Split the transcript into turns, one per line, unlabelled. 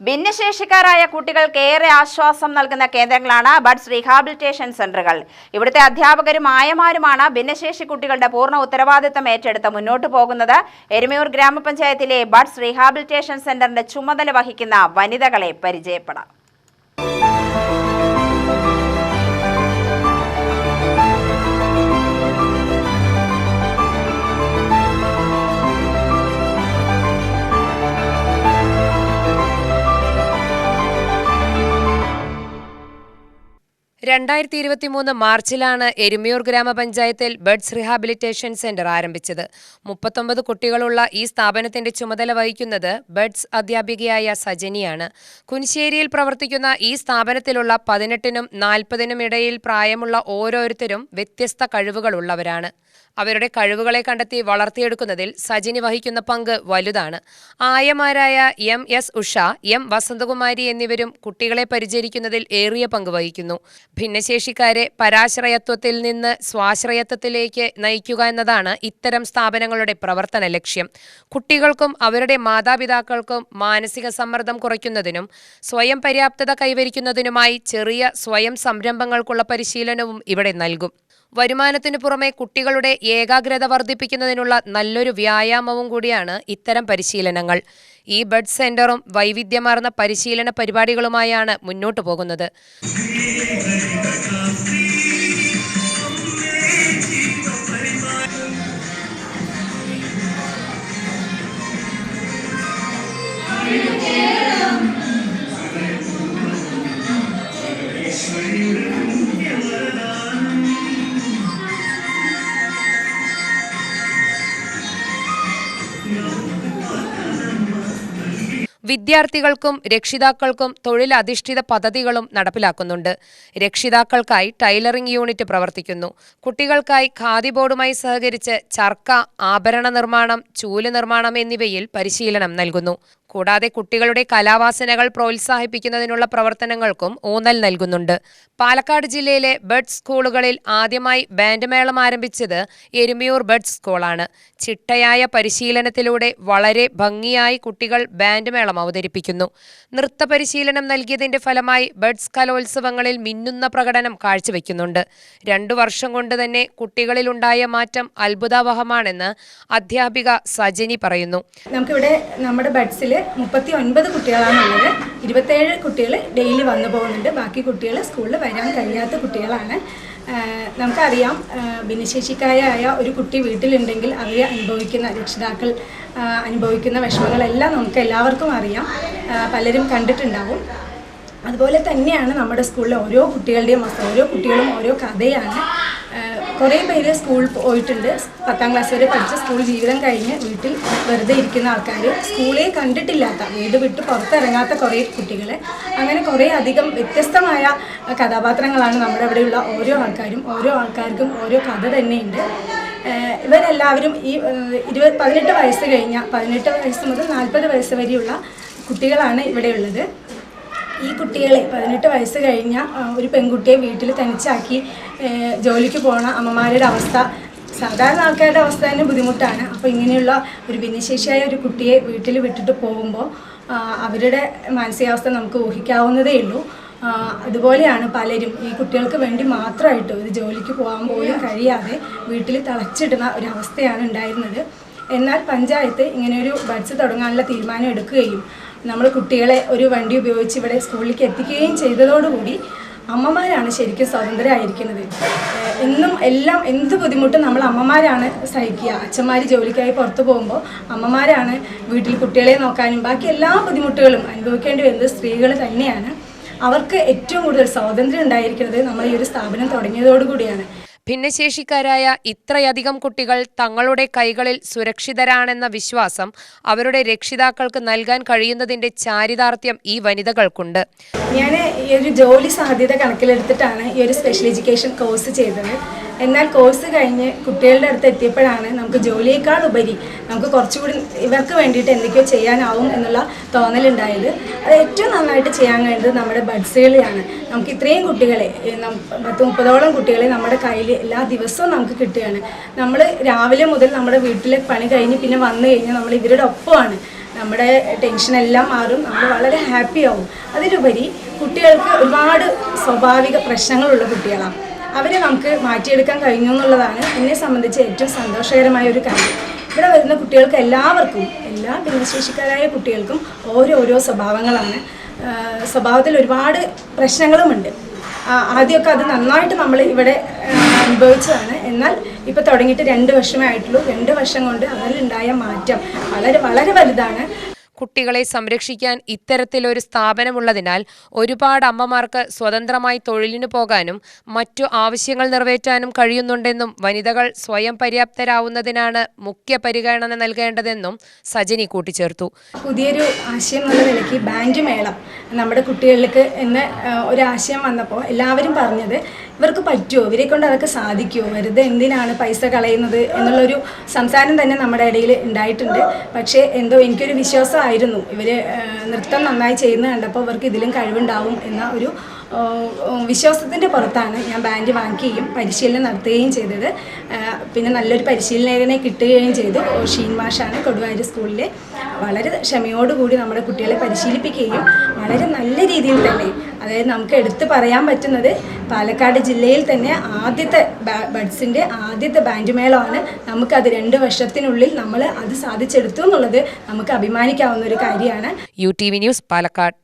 ഭിന്നശേഷിക്കാരായ കുട്ടികൾക്ക് ഏറെ ആശ്വാസം നൽകുന്ന കേന്ദ്രങ്ങളാണ് ബഡ്സ് റീഹാബിലിറ്റേഷൻ സെന്ററുകൾ. ഇവിടുത്തെ അധ്യാപകരും ആയമാരുമാണ് ഭിന്നശേഷി കുട്ടികളുടെ പൂർണ്ണ ഉത്തരവാദിത്തം ഏറ്റെടുത്ത് മുന്നോട്ടു പോകുന്നത്. എരുമയൂർ ഗ്രാമപഞ്ചായത്തിലെ ബഡ്സ് റീഹാബിലിറ്റേഷൻ സെന്ററിന്റെ ചുമതല വഹിക്കുന്ന വനിതകളെ പരിചയപ്പെടാം.
മാർച്ചിലാണ് എരുമയൂർ ഗ്രാമപഞ്ചായത്തിൽ ബഡ്സ് റീഹാബിലിറ്റേഷൻ സെന്റർ ആരംഭിച്ചത്. 39 കുട്ടികളുള്ള ഈ സ്ഥാപനത്തിന്റെ ചുമതല വഹിക്കുന്നത് ബഡ്സ് അധ്യാപികയായ സജനിയാണ്. കുനിശ്ശേരിയിൽ പ്രവർത്തിക്കുന്ന ഈ സ്ഥാപനത്തിലുള്ള 18നും 40നും ഇടയിൽ പ്രായമുള്ള ഓരോരുത്തരും വ്യത്യസ്ത കഴിവുകളുള്ളവരാണ്. അവരുടെ കഴിവുകളെ കണ്ടെത്തി വളർത്തിയെടുക്കുന്നതിൽ സജിനി വഹിക്കുന്ന പങ്ക് വലുതാണ്. ആയമാരായ MS ഉഷ, M വസന്തകുമാരി എന്നിവരും കുട്ടികളെ പരിചരിക്കുന്നതിൽ ഏറിയ പങ്ക് വഹിക്കുന്നു. ഭിന്നശേഷിക്കാരെ പരാശ്രയത്വത്തിൽ നിന്ന് സ്വാശ്രയത്വത്തിലേക്ക് നയിക്കുക എന്നതാണ് ഇത്തരം സ്ഥാപനങ്ങളുടെ പ്രവർത്തന ലക്ഷ്യം. കുട്ടികൾക്കും അവരുടെ മാതാപിതാക്കൾക്കും മാനസിക സമ്മർദ്ദം കുറയ്ക്കുന്നതിനും സ്വയം പര്യാപ്തത കൈവരിക്കുന്നതിനുമായി ചെറിയ സ്വയം സംരംഭങ്ങൾക്കുള്ള പരിശീലനവും ഇവിടെ നൽകും. വരുമാനത്തിനു പുറമെ കുട്ടികളുടെ ഏകാഗ്രത വർദ്ധിപ്പിക്കുന്നതിനുള്ള നല്ലൊരു വ്യായാമവും കൂടിയാണ് ഇത്തരം പരിശീലനങ്ങൾ. ഈ ബഡ്സ് സെന്ററും വൈവിധ്യമാർന്ന പരിശീലന പരിപാടികളുമായാണ് മുന്നോട്ടു പോകുന്നത്. വിദ്യാർത്ഥികൾക്കും രക്ഷിതാക്കൾക്കും തൊഴിലധിഷ്ഠിത പദ്ധതികളും നടപ്പിലാക്കുന്നുണ്ട്. രക്ഷിതാക്കൾക്കായി ടൈലറിംഗ് യൂണിറ്റ് പ്രവർത്തിക്കുന്നു. കുട്ടികൾക്കായി ഖാദി ബോർഡുമായി സഹകരിച്ച് ചർക്ക, ആഭരണ നിർമ്മാണം, ചൂല് നിർമ്മാണം എന്നിവയിൽ പരിശീലനം നൽകുന്നു. കൂടാതെ കുട്ടികളുടെ കലാവാസനകൾ പ്രോത്സാഹിപ്പിക്കുന്നതിനുള്ള പ്രവർത്തനങ്ങൾക്കും ഊന്നൽ നൽകുന്നുണ്ട്. പാലക്കാട് ജില്ലയിലെ ബഡ്സ് സ്കൂളുകളിൽ ആദ്യമായി ബാൻഡ് മേളം ആരംഭിച്ചത് എരുമയൂർ ബഡ്സ് സ്കൂളാണ്. ചിട്ടയായ പരിശീലനത്തിലൂടെ വളരെ ഭംഗിയായി കുട്ടികൾ ബാൻഡ് മേളം അവതരിപ്പിക്കുന്നു. നൃത്ത പരിശീലനം നൽകിയതിന്റെ ഫലമായി ബഡ്സ് കലോത്സവങ്ങളിൽ മിന്നുന്ന പ്രകടനം കാഴ്ചവെക്കുന്നുണ്ട്. 2 വർഷം കൊണ്ട് തന്നെ കുട്ടികളിലുണ്ടായ മാറ്റം അത്ഭുതാവഹമാണെന്ന് അധ്യാപിക സജനി പറയുന്നു.
നമുക്കിവിടെ നമ്മുടെ ബഡ്സിൽ 39 കുട്ടികളാണുള്ളത്. 27 കുട്ടികൾ ഡെയിലി വന്നു പോകുന്നുണ്ട്. ബാക്കി കുട്ടികൾ സ്കൂളിൽ വരാൻ കഴിയാത്ത കുട്ടികളാണ്. നമുക്കറിയാം, ഭിന്നശേഷിക്കാരായ ഒരു കുട്ടി വീട്ടിലുണ്ടെങ്കിൽ അവർ അനുഭവിക്കുന്ന രക്ഷിതാക്കൾ അനുഭവിക്കുന്ന വിഷമങ്ങളെല്ലാം നമുക്ക് എല്ലാവർക്കും അറിയാം. പലരും കണ്ടിട്ടുണ്ടാവും. അതുപോലെ തന്നെയാണ് നമ്മുടെ സ്കൂളിലെ ഓരോ കുട്ടികളുടെയും അവസ്ഥ. ഓരോ കുട്ടികളും ഓരോ കഥയാണ്. കുറേ പേര് സ്കൂളിൽ പോയിട്ടുണ്ട്. 10ാം ക്ലാസ് വരെ പഠിച്ച സ്കൂൾ ജീവിതം കഴിഞ്ഞ് വീട്ടിൽ വെറുതെ ഇരിക്കുന്ന ആൾക്കാർ, സ്കൂളേ കണ്ടിട്ടില്ലാത്ത, വീട് വിട്ട് പുറത്തിറങ്ങാത്ത കുറേ കുട്ടികൾ, അങ്ങനെ കുറേ അധികം വ്യത്യസ്തമായ കഥാപാത്രങ്ങളാണ് നമ്മുടെ അവിടെയുള്ള ഓരോ ആൾക്കാരും. ഓരോ ആൾക്കാർക്കും ഓരോ കഥ തന്നെയുണ്ട്. ഇവരെല്ലാവരും ഈ 18 വയസ്സ് കഴിഞ്ഞ 18 വയസ്സ് മുതൽ 40 വയസ്സ് വരെയുള്ള കുട്ടികളാണ് ഇവിടെയുള്ളത്. ഈ കുട്ടികളെ 18 വയസ്സ് കഴിഞ്ഞ ഒരു പെൺകുട്ടിയെ വീട്ടിൽ തനിച്ചാക്കി ജോലിക്ക് പോണ അമ്മമാരുടെ അവസ്ഥ സാധാരണ ആൾക്കാരുടെ അവസ്ഥ തന്നെ ബുദ്ധിമുട്ടാണ്. അപ്പോൾ ഇങ്ങനെയുള്ള ഒരു ഭിന്നശേഷിയായ ഒരു കുട്ടിയെ വീട്ടിൽ വിട്ടിട്ട് പോകുമ്പോൾ അവരുടെ മാനസികാവസ്ഥ നമുക്ക് ഊഹിക്കാവുന്നതേ ഉള്ളൂ. അതുപോലെയാണ് പലരും ഈ കുട്ടികൾക്ക് വേണ്ടി മാത്രമായിട്ട് ഒരു ജോലിക്ക് പോകാൻ പോലും കഴിയാതെ വീട്ടിൽ തളച്ചിടുന്ന ഒരവസ്ഥയാണ് ഉണ്ടായിരുന്നത്. എന്നാൽ പഞ്ചായത്ത് ഇങ്ങനെയൊരു ബഡ്സ് തുടങ്ങാനുള്ള തീരുമാനം എടുക്കുകയും നമ്മൾ കുട്ടികളെ ഒരു വണ്ടി ഉപയോഗിച്ച് ഇവിടെ സ്കൂളിലേക്ക് എത്തിക്കുകയും ചെയ്തതോടുകൂടി അമ്മമാരാണ് ശരിക്കും സ്വതന്ത്രരായിരിക്കുന്നത്. എന്ത് ബുദ്ധിമുട്ടും നമ്മൾ അമ്മമാരാണ് സഹിക്കുക. അച്ഛന്മാർ ജോലിക്കായി പുറത്തു പോകുമ്പോൾ അമ്മമാരാണ് വീട്ടിൽ കുട്ടികളെ നോക്കാനും ബാക്കി എല്ലാ ബുദ്ധിമുട്ടുകളും അനുഭവിക്കേണ്ടി വരുന്നത് സ്ത്രീകൾ തന്നെയാണ്. അവർക്ക് ഏറ്റവും കൂടുതൽ സ്വാതന്ത്ര്യം ഉണ്ടായിരിക്കുന്നത് നമ്മൾ ഈ ഒരു സ്ഥാപനം തുടങ്ങിയതോടുകൂടിയാണ്.
ഭിന്നശേഷിക്കാരായ ഇത്രയധികം കുട്ടികൾ തങ്ങളുടെ കൈകളിൽ സുരക്ഷിതരാണെന്ന വിശ്വാസം അവരുടെ രക്ഷിതാക്കൾക്ക് നൽകാൻ കഴിയുന്നതിന്റെ ചാരിതാർത്ഥ്യം ഈ വനിതകൾക്കുണ്ട്.
ഞാൻ ഈ ഒരു ജോലി സാധ്യത കണക്കിലെടുത്തിട്ടാണ് ഈ ഒരു സ്പെഷ്യൽ എഡ്യൂക്കേഷൻ കോഴ്സ് ചെയ്തത്. എന്നാൽ കോഴ്സ് കഴിഞ്ഞ് കുട്ടികളുടെ അടുത്ത് എത്തിയപ്പോഴാണ് നമുക്ക് ജോലിയേക്കാൾ ഉപരി നമുക്ക് കുറച്ചുകൂടി ഇവർക്ക് വേണ്ടിയിട്ട് എന്തൊക്കെയോ ചെയ്യാനാവും എന്നുള്ള തോന്നലുണ്ടായത്. അത് ഏറ്റവും നന്നായിട്ട് ചെയ്യാൻ കഴിയുന്നത് നമ്മുടെ ബഡ്സുകളിലാണ്. നമുക്ക് ഇത്രയും കുട്ടികളെ 30-ഓളം കുട്ടികളെ നമ്മുടെ കയ്യിൽ എല്ലാ ദിവസവും നമുക്ക് കിട്ടുകയാണ്. നമ്മൾ രാവിലെ മുതൽ നമ്മുടെ വീട്ടിലെ പണി കഴിഞ്ഞ് പിന്നെ വന്നു കഴിഞ്ഞാൽ നമ്മൾ ഇവരുടെ ഒപ്പമാണ്. നമ്മുടെ ടെൻഷനെല്ലാം മാറും, നമ്മൾ വളരെ ഹാപ്പി ആവും. അതിലുപരി കുട്ടികൾക്ക് ഒരുപാട് സ്വാഭാവിക പ്രശ്നങ്ങളുള്ള കുട്ടികളാണ്. അവരെ നമുക്ക് മാറ്റിയെടുക്കാൻ കഴിഞ്ഞു എന്നുള്ളതാണ് എന്നെ സംബന്ധിച്ച് ഏറ്റവും സന്തോഷകരമായ ഒരു കാര്യം. ഇവിടെ വരുന്ന കുട്ടികൾക്ക് എല്ലാവർക്കും, എല്ലാ ഭിന്നശേഷിക്കാരായ കുട്ടികൾക്കും ഓരോരോ സ്വഭാവങ്ങളാണ്. സ്വഭാവത്തിൽ ഒരുപാട് പ്രശ്നങ്ങളുമുണ്ട്. ആദ്യമൊക്കെ അത് നന്നായിട്ട് നമ്മൾ ഇവിടെ അനുഭവിച്ചതാണ്. എന്നാൽ ഇപ്പോൾ തുടങ്ങിയിട്ട് 2 വർഷമേ ആയിട്ടുള്ളൂ. 2 വർഷം കൊണ്ട് അതിലുണ്ടായ മാറ്റം വളരെ വളരെ വലുതാണ്.
കുട്ടികളെ സംരക്ഷിക്കാൻ ഇത്തരത്തിലൊരു സ്ഥാപനമുള്ളതിനാൽ ഒരുപാട് അമ്മമാർക്ക് സ്വതന്ത്രമായി തൊഴിലിനു പോകാനും മറ്റു ആവശ്യങ്ങൾ നിറവേറ്റാനും കഴിയുന്നുണ്ടെന്നും വനിതകൾ സ്വയം പര്യാപ്തരാവുന്നതിനാണ് മുഖ്യ പരിഗണന നൽകേണ്ടതെന്നും സജനി കൂട്ടിച്ചേർത്തു.
പുതിയൊരു ആശയം എന്നുള്ള നിലയ്ക്ക് ബാൻഡ് മേളം നമ്മുടെ കുട്ടികൾക്ക് എന്ന് ഒരു ആശയം വന്നപ്പോൾ എല്ലാവരും പറഞ്ഞത് ഇവർക്ക് പറ്റുമോ, ഇവരെ കൊണ്ട് അതൊക്കെ സാധിക്കുമോ, വെറുതെ എന്തിനാണ് പൈസ കളയുന്നത് എന്നുള്ളൊരു സംസാരം തന്നെ നമ്മുടെ ഇടയിൽ ഉണ്ടായിട്ടുണ്ട്. പക്ഷേ എന്തോ എനിക്കൊരു വിശ്വാസമായിരുന്നു, ഇവർ നൃത്തം നന്നായി ചെയ്യുന്നത് കണ്ടപ്പോൾ ഇവർക്ക് ഇതിലും കഴിവുണ്ടാവും എന്ന ഒരു വിശ്വാസത്തിൻ്റെ പുറത്താണ് ഞാൻ ബാൻഡ് വാങ്ങിക്കുകയും പരിശീലനം നടത്തുകയും ചെയ്തത്. പിന്നെ നല്ലൊരു പരിശീലകനെ കിട്ടുകയും ചെയ്തു. ഷീൻ മാഷാണ് കൊടുവായൂർ സ്കൂളിലെ. വളരെ ക്ഷമയോടുകൂടി നമ്മുടെ കുട്ടികളെ പരിശീലിപ്പിക്കുകയും വളരെ നല്ല രീതിയിൽ തന്നെ, അതായത് നമുക്ക് എടുത്തു പറയാൻ പറ്റുന്നത് പാലക്കാട് ജില്ലയിൽ തന്നെ ആദ്യത്തെ ബഡ്സിൻ്റെ ആദ്യത്തെ ബാൻഡ് മേളമാണ്. നമുക്കത് 2 വർഷത്തിനുള്ളിൽ നമ്മൾ അത് സാധിച്ചെടുത്തു എന്നുള്ളത് നമുക്ക് അഭിമാനിക്കാവുന്ന ഒരു കാര്യമാണ്.
UTV news Palakkad.